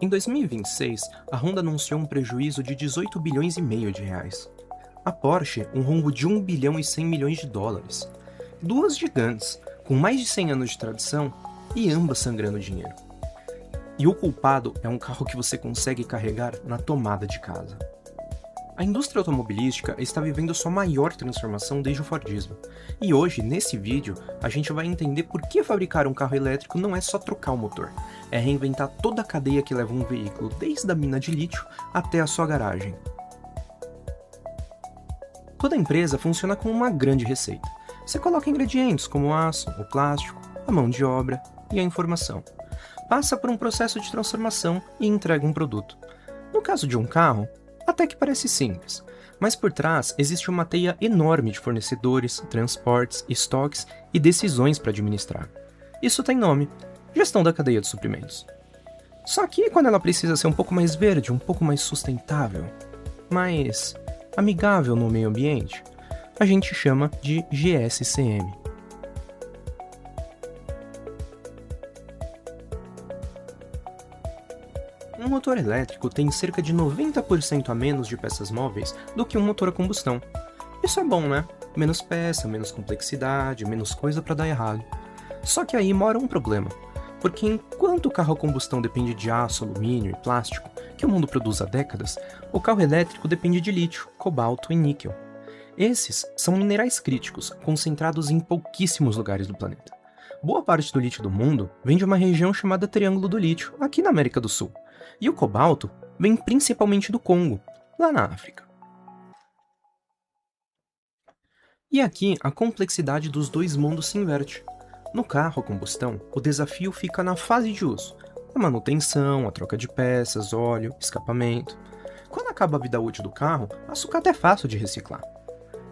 Em 2026, a Honda anunciou um prejuízo de 18 bilhões e meio de reais. A Porsche, um rombo de 1 bilhão e 100 milhões de dólares. Duas gigantes, com mais de 100 anos de tradição, e ambas sangrando dinheiro. E o culpado é um carro que você consegue carregar na tomada de casa. A indústria automobilística está vivendo sua maior transformação desde o Fordismo. E hoje, nesse vídeo, a gente vai entender por que fabricar um carro elétrico não é só trocar o motor, é reinventar toda a cadeia que leva um veículo desde a mina de lítio até a sua garagem. Toda empresa funciona com uma grande receita. Você coloca ingredientes como o aço, o plástico, a mão de obra e a informação. Passa por um processo de transformação e entrega um produto. No caso de um carro, até que parece simples, mas por trás existe uma teia enorme de fornecedores, transportes, estoques e decisões para administrar. Isso tem nome: gestão da cadeia de suprimentos. Só que quando ela precisa ser um pouco mais verde, um pouco mais sustentável, mais amigável no meio ambiente, a gente chama de GSCM. Um motor elétrico tem cerca de 90% a menos de peças móveis do que um motor a combustão. Isso é bom, né? Menos peça, menos complexidade, menos coisa para dar errado. Só que aí mora um problema, porque enquanto o carro a combustão depende de aço, alumínio e plástico, que o mundo produz há décadas, o carro elétrico depende de lítio, cobalto e níquel. Esses são minerais críticos, concentrados em pouquíssimos lugares do planeta. Boa parte do lítio do mundo vem de uma região chamada Triângulo do Lítio, aqui na América do Sul. E o cobalto vem principalmente do Congo, lá na África. E aqui a complexidade dos dois mundos se inverte. No carro a combustão, o desafio fica na fase de uso: a manutenção, a troca de peças, óleo, escapamento. Quando acaba a vida útil do carro, a sucata é fácil de reciclar.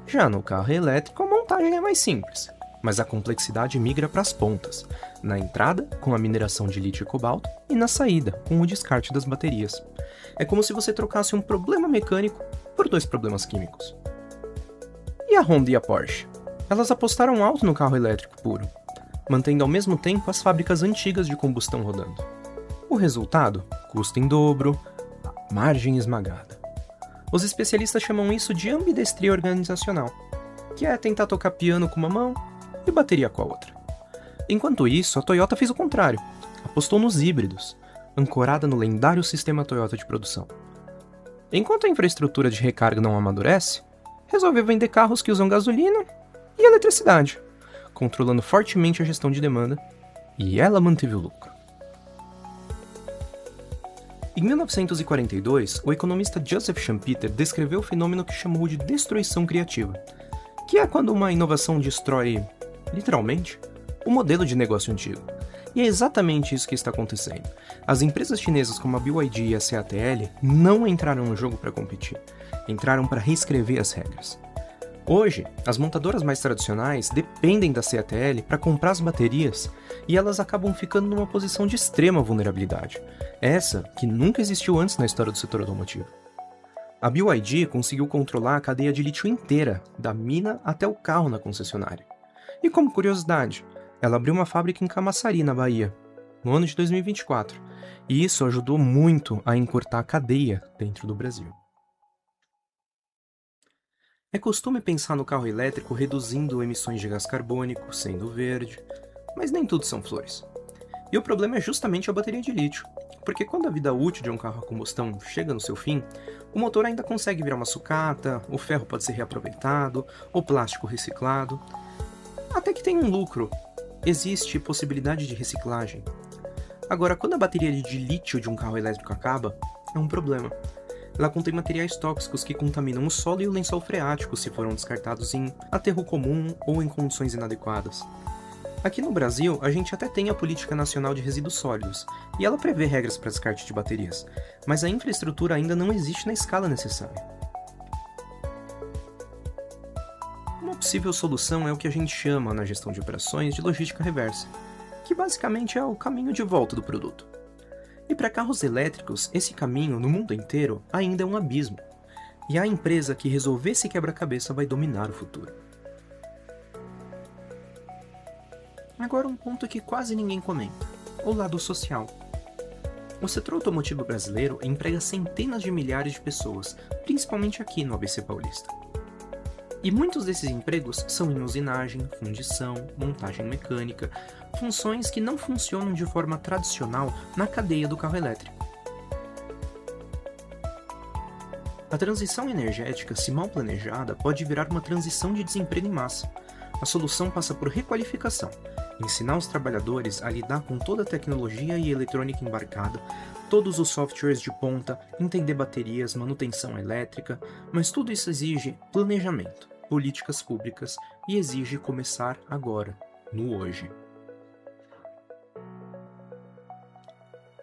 Já no carro elétrico, a montagem é mais simples, mas a complexidade migra para as pontas, na entrada, com a mineração de lítio e cobalto, e na saída, com o descarte das baterias. É como se você trocasse um problema mecânico por dois problemas químicos. E a Honda e a Porsche? Elas apostaram alto no carro elétrico puro, mantendo ao mesmo tempo as fábricas antigas de combustão rodando. O resultado? Custo em dobro, margem esmagada. Os especialistas chamam isso de ambidestria organizacional, que é tentar tocar piano com uma mão e bateria com a outra. Enquanto isso, a Toyota fez o contrário, apostou nos híbridos, ancorada no lendário sistema Toyota de produção. Enquanto a infraestrutura de recarga não amadurece, resolveu vender carros que usam gasolina e eletricidade, controlando fortemente a gestão de demanda, e ela manteve o lucro. Em 1942, o economista Joseph Schumpeter descreveu o fenômeno que chamou de destruição criativa, que é quando uma inovação destrói, literalmente, o modelo de negócio antigo. E é exatamente isso que está acontecendo. As empresas chinesas como a BYD e a CATL não entraram no jogo para competir, entraram para reescrever as regras. Hoje, as montadoras mais tradicionais dependem da CATL para comprar as baterias e elas acabam ficando numa posição de extrema vulnerabilidade, essa que nunca existiu antes na história do setor automotivo. A BYD conseguiu controlar a cadeia de lítio inteira, da mina até o carro na concessionária. E como curiosidade, ela abriu uma fábrica em Camaçari, na Bahia, no ano de 2024, e isso ajudou muito a encurtar a cadeia dentro do Brasil. É costume pensar no carro elétrico reduzindo emissões de gás carbônico, sendo verde, mas nem tudo são flores. E o problema é justamente a bateria de lítio, porque quando a vida útil de um carro a combustão chega no seu fim, o motor ainda consegue virar uma sucata, o ferro pode ser reaproveitado, o plástico reciclado. Até que tem um lucro, existe possibilidade de reciclagem. Agora, quando a bateria de lítio de um carro elétrico acaba, é um problema. Ela contém materiais tóxicos que contaminam o solo e o lençol freático se foram descartados em aterro comum ou em condições inadequadas. Aqui no Brasil, a gente até tem a Política Nacional de Resíduos Sólidos, e ela prevê regras para descarte de baterias, mas a infraestrutura ainda não existe na escala necessária. Uma possível solução é o que a gente chama, na gestão de operações, de logística reversa, que basicamente é o caminho de volta do produto. E para carros elétricos, esse caminho, no mundo inteiro, ainda é um abismo, e a empresa que resolver esse quebra-cabeça vai dominar o futuro. Agora um ponto que quase ninguém comenta, o lado social. O setor automotivo brasileiro emprega centenas de milhares de pessoas, principalmente aqui no ABC Paulista. E muitos desses empregos são em usinagem, fundição, montagem mecânica, funções que não funcionam de forma tradicional na cadeia do carro elétrico. A transição energética, se mal planejada, pode virar uma transição de desemprego em massa. A solução passa por requalificação, ensinar os trabalhadores a lidar com toda a tecnologia e eletrônica embarcada, todos os softwares de ponta, entender baterias, manutenção elétrica, mas tudo isso exige planejamento, políticas públicas e exige começar agora, no hoje.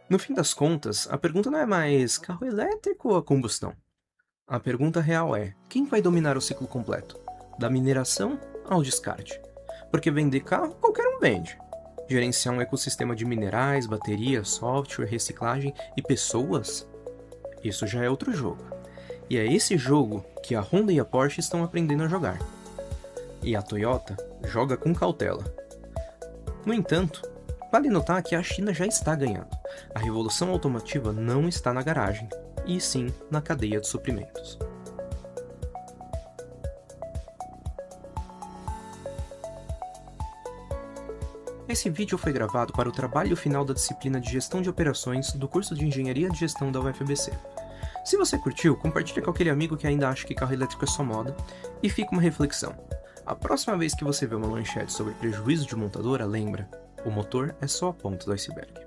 No fim das contas, a pergunta não é mais carro elétrico ou a combustão? A pergunta real é: quem vai dominar o ciclo completo? Da mineração ao descarte. Porque vender carro, qualquer um vende. Gerenciar um ecossistema de minerais, baterias, software, reciclagem e pessoas? Isso já é outro jogo. E é esse jogo que a Honda e a Porsche estão aprendendo a jogar. E a Toyota joga com cautela. No entanto, vale notar que a China já está ganhando. A revolução automotiva não está na garagem, e sim na cadeia de suprimentos. Esse vídeo foi gravado para o trabalho final da disciplina de Gestão de Operações do curso de Engenharia de Gestão da UFABC. Se você curtiu, compartilhe com aquele amigo que ainda acha que carro elétrico é só moda, e fica uma reflexão. A próxima vez que você vê uma manchete sobre prejuízo de montadora, lembra, o motor é só a ponta do iceberg.